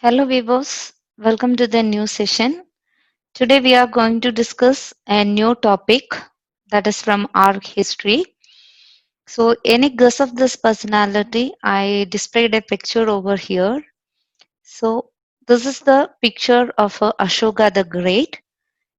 Hello viewers, welcome to the new session. Today we are going to discuss a new topic that is from our history. So any guess of this personality? I displayed a picture over here. So this is the picture of Ashoka the Great.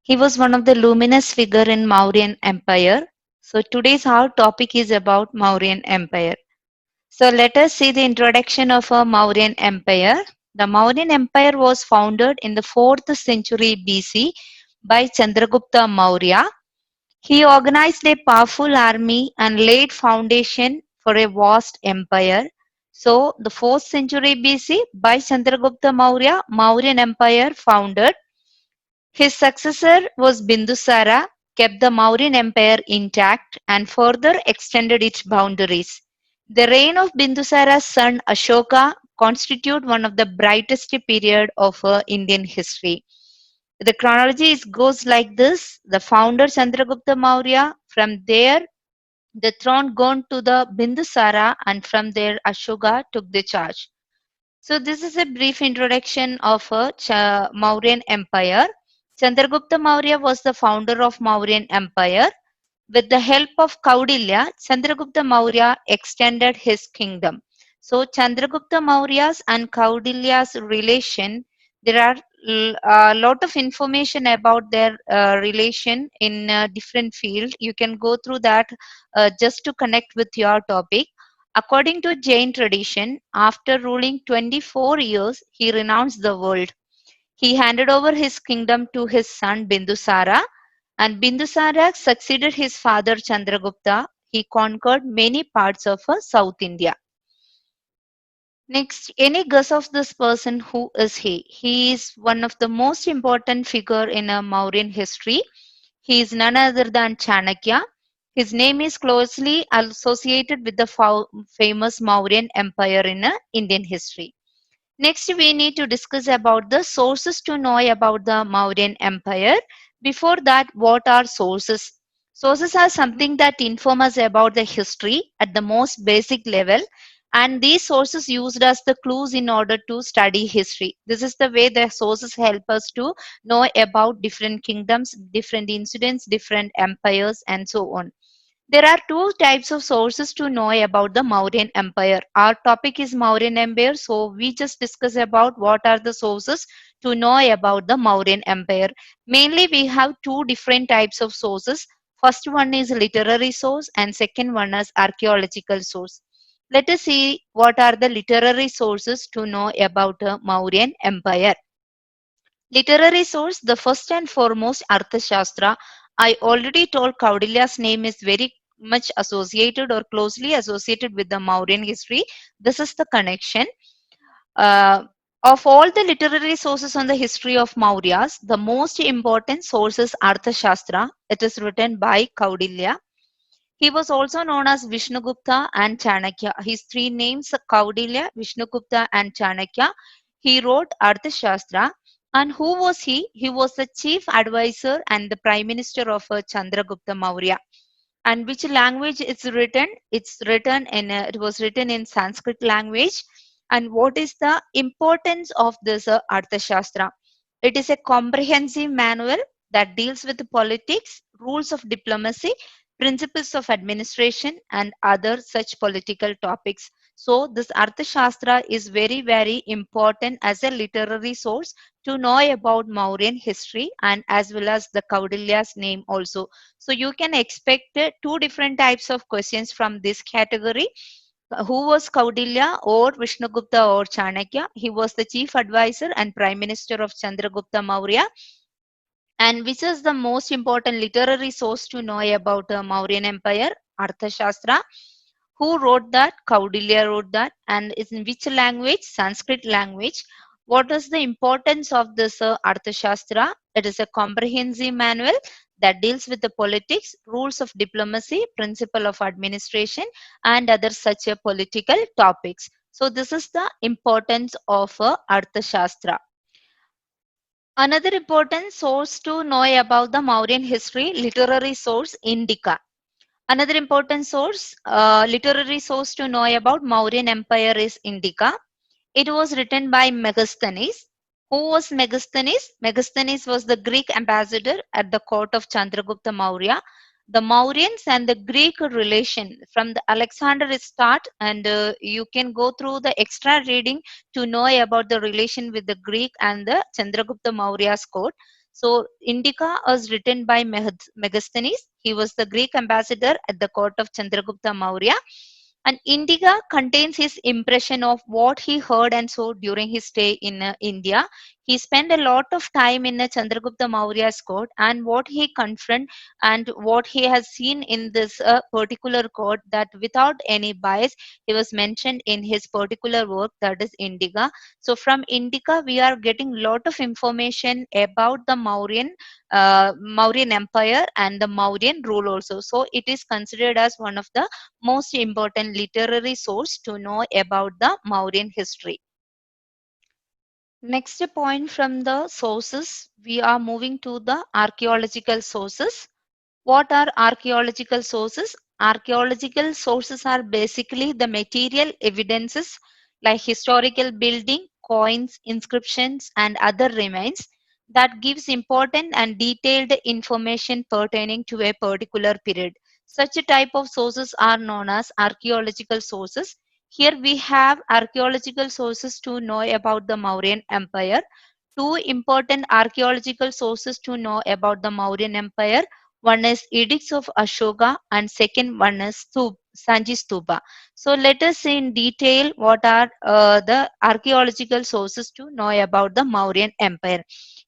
He was one of the luminous figure in Mauryan Empire. So today's our topic is about Mauryan Empire. So let us see the introduction of a Mauryan Empire. The Mauryan Empire was founded in the 4th century BC by Chandragupta Maurya. He organized a powerful army and laid foundation for a vast empire. So the 4th century BC by Chandragupta Maurya, Mauryan Empire founded. His successor was Bindusara, kept the Mauryan Empire intact and further extended its boundaries. The reign of Bindusara's son Ashoka constitute one of the brightest period of Indian history. The chronology goes like this. The founder Chandragupta Maurya, from there the throne gone to the Bindusara and from there Ashoka took the charge. So this is a brief introduction of Mauryan Empire. Chandragupta Maurya was the founder of Mauryan Empire. With the help of Kaudilya, Chandragupta Maurya extended his kingdom. So Chandragupta Maurya's and Kaudilya's relation, there are a lot of information about their relation in different field. You can go through that just to connect with your topic. According to Jain tradition, after ruling 24 years, he renounced the world. He handed over his kingdom to his son Bindusara, and Bindusara succeeded his father Chandragupta. He conquered many parts of South India. Next, any guess of this person? Who is he? He is one of the most important figure in Mauryan history. He is none other than Chanakya. His name is closely associated with the famous Mauryan Empire in Indian history. Next, we need to discuss about the sources to know about the Mauryan Empire. Before that, what are sources? Sources are something that inform us about the history at the most basic level, and these sources used as the clues in order to study history. This is the way the sources help us to know about different kingdoms, different incidents, different empires, and so on. There are two types of sources to know about the Mauryan Empire. Our topic is Mauryan Empire, so we just discuss about what are the sources to know about the Mauryan Empire. Mainly, we have two different types of sources. First one is literary source, and second one is archaeological source. Let us see what are the literary sources to know about the Mauryan Empire. Literary source, the first and foremost, Arthashastra. I already told Kaudilya's name is very much associated or closely associated with the Mauryan history. This is the connection. Uh, of all the literary sources on the history of Mauryas, the most important source is Arthashastra. It is written by Kaudilya. He was also known as Vishnugupta and Chanakya. His three names, Kaudilya, Vishnugupta, and Chanakya. He wrote Arthashastra. And who was he? He was the chief advisor and the prime minister of Chandragupta Maurya. And which language it's written? It was written in Sanskrit language. And what is the importance of this Arthashastra? It is a comprehensive manual that deals with politics, rules of diplomacy, principles of administration, and other such political topics. So, this Arthashastra is very, very important as a literary source to know about Mauryan history and as well as the Kaudilya's name also. So, you can expect two different types of questions from this category. Who was Kaudilya or Vishnugupta or Chanakya? He was the chief advisor and prime minister of Chandragupta Maurya. And which is the most important literary source to know about the Mauryan Empire? Arthashastra. Who wrote that? Kaudilya wrote that. And is in which language? Sanskrit language. What is the importance of this Arthashastra? It is a comprehensive manual that deals with the politics, rules of diplomacy, principle of administration, and other such political topics. So this is the importance of Arthashastra. Another important source to know about the Mauryan history, literary source, Indica. Another important source, literary source to know about Mauryan Empire is Indica. It was written by Megasthenes. Who was Megasthenes? Megasthenes was the Greek ambassador at the court of Chandragupta Maurya. The Mauryans and the Greek relation from the Alexander start, and you can go through the extra reading to know about the relation with the Greek and the Chandragupta Maurya's court. So, Indica was written by Megasthenes. He was the Greek ambassador at the court of Chandragupta Maurya. And Indica contains his impression of what he heard and saw during his stay in India. He spent a lot of time in Chandragupta Maurya's court, and what he confronted and what he has seen in this particular court, that without any bias, he was mentioned in his particular work, that is Indica. So from Indica, we are getting lot of information about the Mauryan Empire and the Mauryan rule also. So it is considered as one of the most important literary source to know about the Mauryan history. Next point from the sources, we are moving to the archaeological sources. What are archaeological sources? Archaeological sources are basically the material evidences like historical building, coins, inscriptions, and other remains that gives important and detailed information pertaining to a particular period. Such a type of sources are known as archaeological sources. Here we have archaeological sources to know about the Mauryan Empire. Two important archaeological sources to know about the Mauryan Empire. One is Edicts of Ashoka and second one is Sanchi Stupa. So let us see in detail what are the archaeological sources to know about the Mauryan Empire.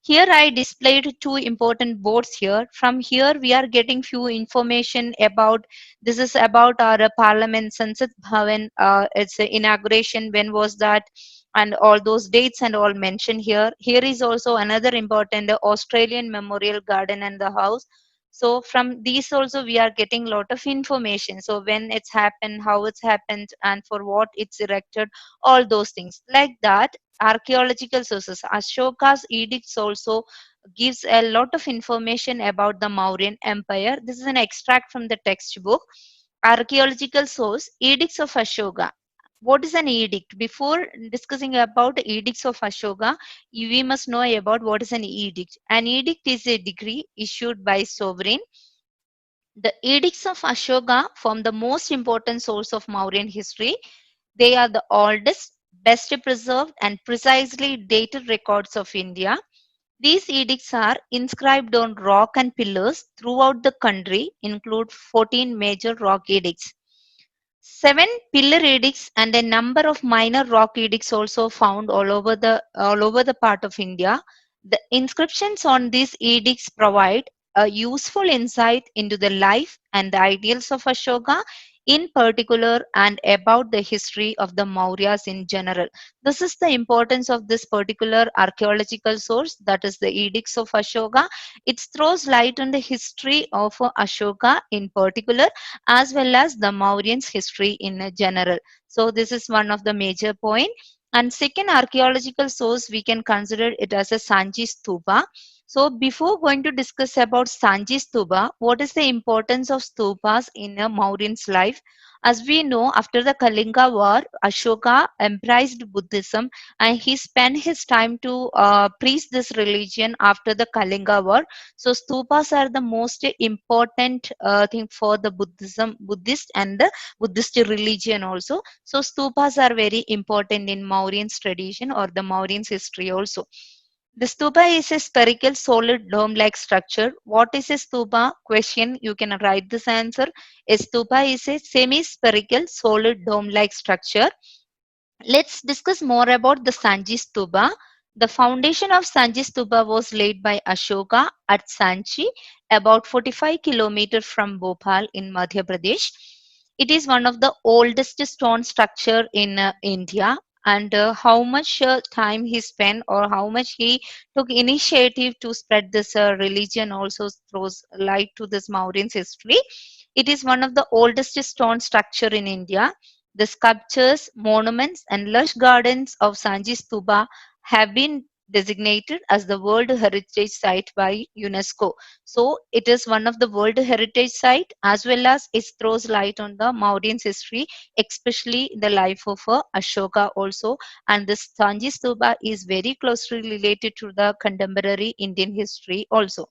Here I displayed two important boards here. From here we are getting few information about, this is about our parliament Sansad Bhavan, its inauguration, when was that, and all those dates and all mentioned here. Here is also another important Australian Memorial Garden and the house. So from these also we are getting lot of information. So when it's happened, how it's happened, and for what it's erected, all those things. Like that, archaeological sources. Ashoka's edicts also gives a lot of information about the Mauryan Empire. This is an extract from the textbook. Archaeological source, Edicts of Ashoka. What is an edict? Before discussing about edicts of Ashoka, we must know about what is an edict. An edict is a decree issued by sovereign. The edicts of Ashoka form the most important source of Mauryan history. They are the oldest, best preserved, and precisely dated records of India. These edicts are inscribed on rock and pillars throughout the country, include 14 major rock edicts. Seven pillar edicts and a number of minor rock edicts also found all over the part of India. The inscriptions on these edicts provide a useful insight into the life and the ideals of Ashoka in particular and about the history of the Mauryas in general. This is the importance of this particular archaeological source, that is the edicts of Ashoka. It throws light on the history of Ashoka in particular as well as the Mauryans' history in general. So this is one of the major point. And second archaeological source, we can consider it as a Sanchi Stupa. So before going to discuss about Sanchi Stupa, what is the importance of stupas in a Mauryan's life? As we know, after the Kalinga War, Ashoka embraced Buddhism and he spent his time to preach this religion after the Kalinga War. So stupas are the most important thing for the Buddhist and the Buddhist religion also. So stupas are very important in Mauryan's tradition or the Mauryan's history also. The stupa is a spherical solid dome-like structure. What is a stupa? Question, you can write this answer. A stupa is a semi-spherical solid dome-like structure. Let's discuss more about the Sanchi Stupa. The foundation of Sanchi Stupa was laid by Ashoka at Sanchi, about 45 kilometers from Bhopal in Madhya Pradesh. It is one of the oldest stone structure in India. And how much time he spent or how much he took initiative to spread this religion also throws light to this Mauryan's history. It is one of the oldest stone structure in India. The sculptures, monuments, and lush gardens of Sanji Stupa have been designated as the World Heritage Site by UNESCO. So it is one of the World Heritage Site as well as it throws light on the Mauryan history, especially the life of Ashoka also. And this Sanji Stupa is very closely related to the contemporary Indian history also.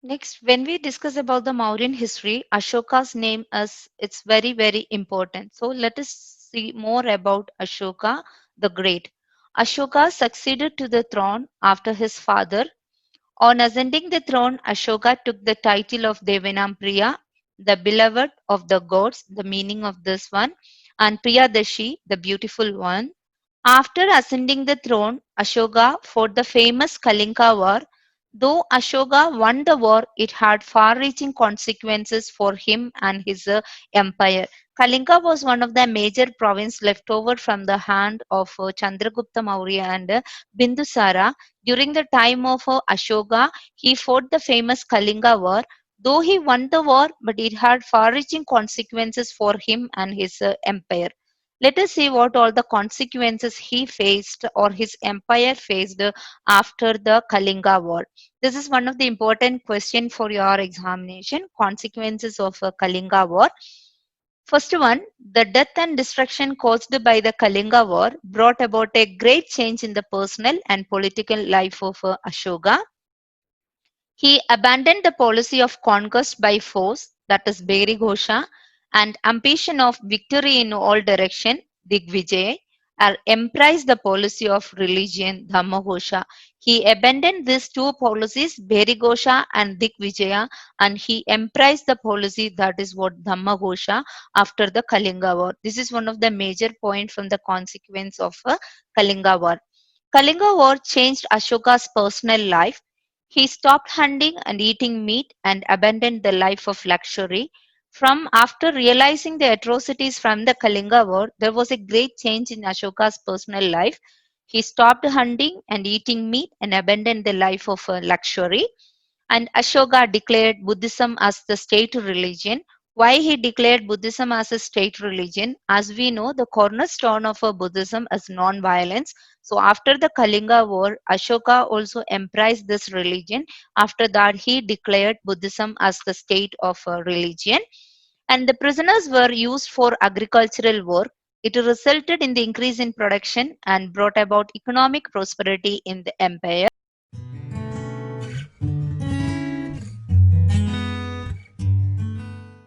Next, when we discuss about the Mauryan history, Ashoka's name is it's very very important. So let us see more about Ashoka the Great. Ashoka succeeded to the throne after his father. On ascending the throne, Ashoka took the title of Devanampriya, the beloved of the gods, the meaning of this one, and Priyadashi, the beautiful one. After ascending the throne, Ashoka fought the famous Kalinga War. Though Ashoka won the war, it had far reaching consequences for him and his empire. Kalinga was one of the major provinces left over from the hand of Chandragupta Maurya and Bindusara. During the time of Ashoka, he fought the famous Kalinga War. Though he won the war, but it had far reaching consequences for him and his empire. Let us see what all the consequences he faced or his empire faced after the Kalinga War. This is one of the important question for your examination. Consequences of a Kalinga War. First one, the death and destruction caused by the Kalinga War brought about a great change in the personal and political life of Ashoka. He abandoned the policy of conquest by force, that is Begri Ghosha, and ambition of victory in all direction, Digvijay, or embraced the policy of religion, Dhamma Ghosha. He abandoned these two policies, Begri Ghosha and Digvijaya, and he embraced the policy that is what Dhamma Ghosha after the Kalinga War. This is one of the major points from the consequence of Kalinga War. Kalinga War changed Ashoka's personal life. He stopped hunting and eating meat and abandoned the life of luxury. From after realizing the atrocities from the Kalinga War, there was a great change in Ashoka's personal life. He stopped hunting and eating meat and abandoned the life of luxury. And Ashoka declared Buddhism as the state religion. Why he declared Buddhism as a state religion? As we know, the cornerstone of Buddhism is non-violence. So after the Kalinga War, Ashoka also embraced this religion. After that, he declared Buddhism as the state of religion. And the prisoners were used for agricultural work. It resulted in the increase in production and brought about economic prosperity in the empire.